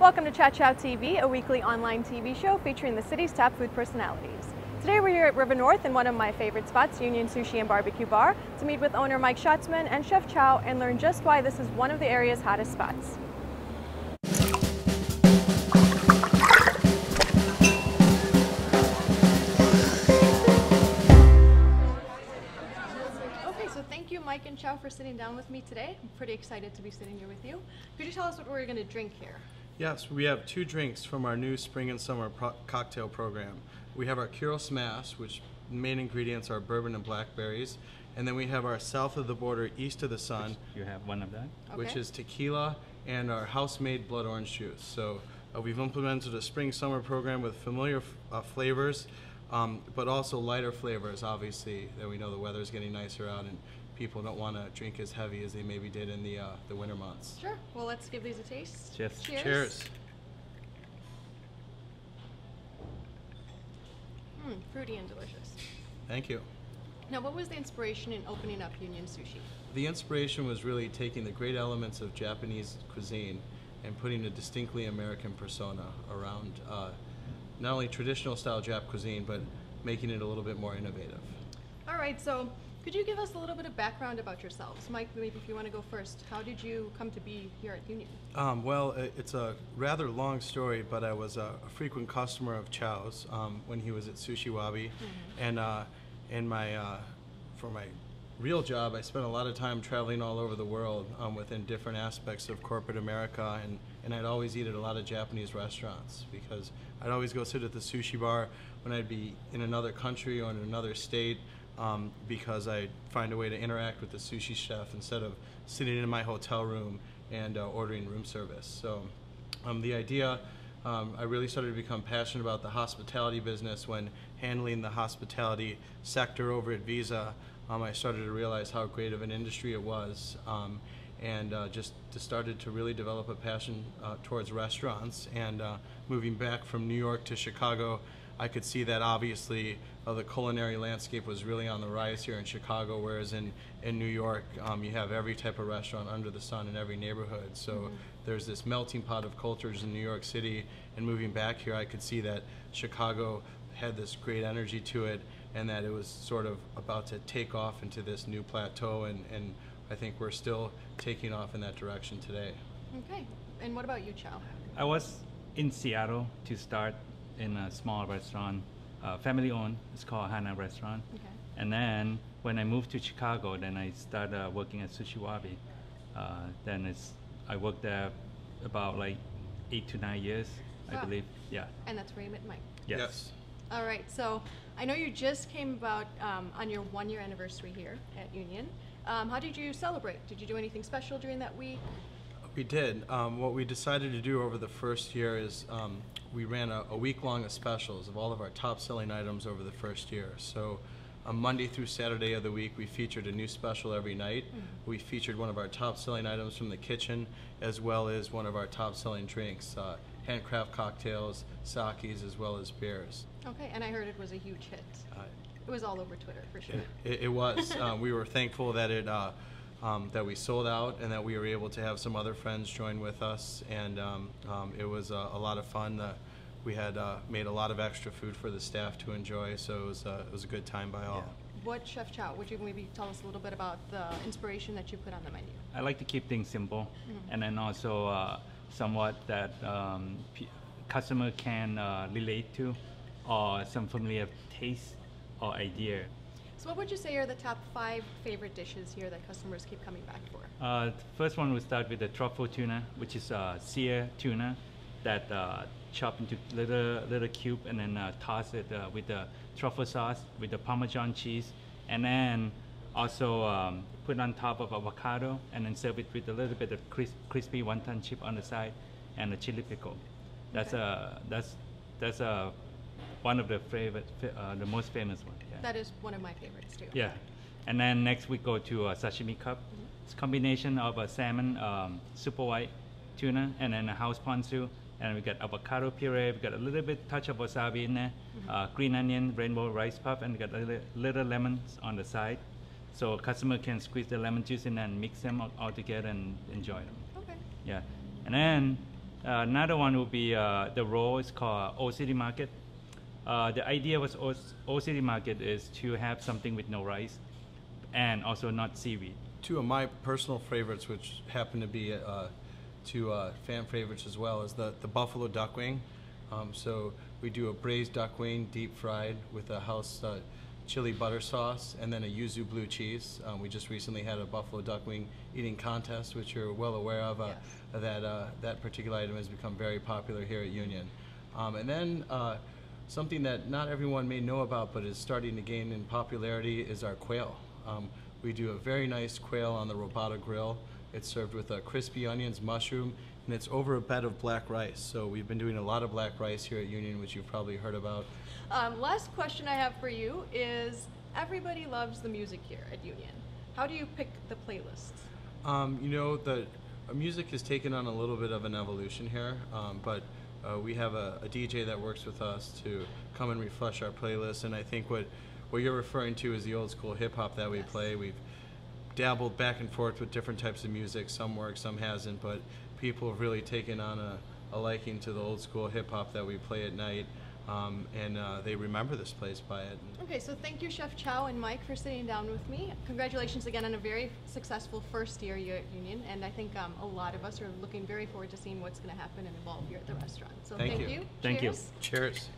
Welcome to Chao TV, a weekly online TV show featuring the city's top food personalities. Today we're here at River North in one of my favorite spots, Union Sushi and Barbecue Bar, to meet with owner Mike Schatzman and Chef Chao and learn just why this is one of the area's hottest spots. Okay, so thank you Mike and Chao for sitting down with me today. I'm pretty excited to be sitting here with you. Could you tell us what we're going to drink here? Yes, we have two drinks from our new spring and summer cocktail program. We have our Kiro Smash, which main ingredients are bourbon and blackberries, and then we have our south of the border, east of the sun. You have one of that? Which is tequila and our house-made blood orange juice. So we've implemented a spring-summer program with familiar flavors, but also lighter flavors, obviously, that we know the weather's getting nicer out and people don't want to drink as heavy as they maybe did in the winter months. Sure. Well, let's give these a taste. Cheers. Cheers. Cheers. Fruity and delicious. Thank you. Now, what was the inspiration in opening up Union Sushi? The inspiration was really taking the great elements of Japanese cuisine and putting a distinctly American persona around not only traditional style Jap cuisine, but making it a little bit more innovative. All right, so could you give us a little bit of background about yourselves? Mike, maybe if you want to go first, how did you come to be here at Union? Well, it's a rather long story, but I was a frequent customer of Chao's when he was at Sushi Wabi, and for my real job, I spent a lot of time traveling all over the world within different aspects of corporate America, and I'd always eat at a lot of Japanese restaurants because I'd always go sit at the sushi bar when I'd be in another country or in another state. Because I'd find a way to interact with the sushi chef instead of sitting in my hotel room and ordering room service. So the idea, I really started to become passionate about the hospitality business when handling the hospitality sector over at Visa. I started to realize how great of an industry it was, and just started to really develop a passion towards restaurants. And moving back from New York to Chicago, I could see that obviously the culinary landscape was really on the rise here in Chicago, whereas in New York you have every type of restaurant under the sun in every neighborhood. So there's this melting pot of cultures in New York City, and moving back here I could see that Chicago had this great energy to it and that it was sort of about to take off into this new plateau, and I think we're still taking off in that direction today. Okay, and what about you, Chao? I was in Seattle to start in a small restaurant, family owned. It's called Hana Restaurant. Okay. And then when I moved to Chicago, then I started working at Sushi Wabi. I worked there about like 8 to 9 years, I believe. Yeah. And that's where you met Mike. Yes. All right, so I know you just came about on your 1-year anniversary here at Union. How did you celebrate? Did you do anything special during that week? We did. What we decided to do over the first year is we ran a week-long of specials of all of our top-selling items over the first year. So Monday through Saturday of the week, we featured a new special every night. We featured one of our top-selling items from the kitchen, as well as one of our top-selling drinks, handcraft cocktails, sakis, as well as beers. Okay, and I heard it was a huge hit. It was all over Twitter, for sure. It was. We were thankful that that we sold out and that we were able to have some other friends join with us, and it was a lot of fun. We had made a lot of extra food for the staff to enjoy, so it was a good time by all. Yeah. What, Chef Chao, would you maybe tell us a little bit about the inspiration that you put on the menu? I like to keep things simple, and then also somewhat that customer can relate to, or some familiar taste or idea. So what would you say are the top 5 favorite dishes here that customers keep coming back for? The first one we start with the truffle tuna, which is sear tuna that chop into little cube and then toss it with the truffle sauce with the Parmesan cheese, and then also put on top of avocado and then serve it with a little bit of crispy wonton chip on the side and a chili pickle. That's one of the favorite, the most famous one. Yeah. That is one of my favorites too. Yeah, and then next we go to a sashimi cup. It's a combination of a salmon, super white tuna, and then a house ponzu. And we got avocado puree. We got a little bit touch of wasabi in there, green onion, rainbow rice puff, and we got little lemons on the side. So a customer can squeeze the lemon juice in and mix them all together and enjoy them. Okay. Yeah, and then Another one will be the roll is called Old City Market. The idea was Old City Market is to have something with no rice and also not seaweed. Two of my personal favorites, which happen to be two fan favorites as well, is the buffalo duck wing. So we do a braised duck wing, deep fried with a house chili butter sauce, and then a yuzu blue cheese. We just recently had a buffalo duck wing eating contest, which you're well aware of. Yes. That particular item has become very popular here at Union. And then something that not everyone may know about but is starting to gain in popularity is our quail. We do a very nice quail on the robata grill. It's served with crispy onions, mushroom, and it's over a bed of black rice. So we've been doing a lot of black rice here at Union, which you've probably heard about. Last question I have for you is, everybody loves the music here at Union. How do you pick the playlists? You know, the music has taken on a little bit of an evolution here, but we have a DJ that works with us to come and refresh our playlist, and I think what you're referring to is the old school hip hop that we Yes. play. We've dabbled back and forth with different types of music. Some work, some hasn't, but people have really taken on a liking to the old school hip hop that we play at night, and they remember this place by it. Okay, so thank you, Chef Chao and Mike, for sitting down with me. Congratulations again on a very successful first year here at Union, and I think a lot of us are looking very forward to seeing what's going to happen and evolve here at the restaurant. So Thank thank you. you. Thank you. Cheers. Cheers.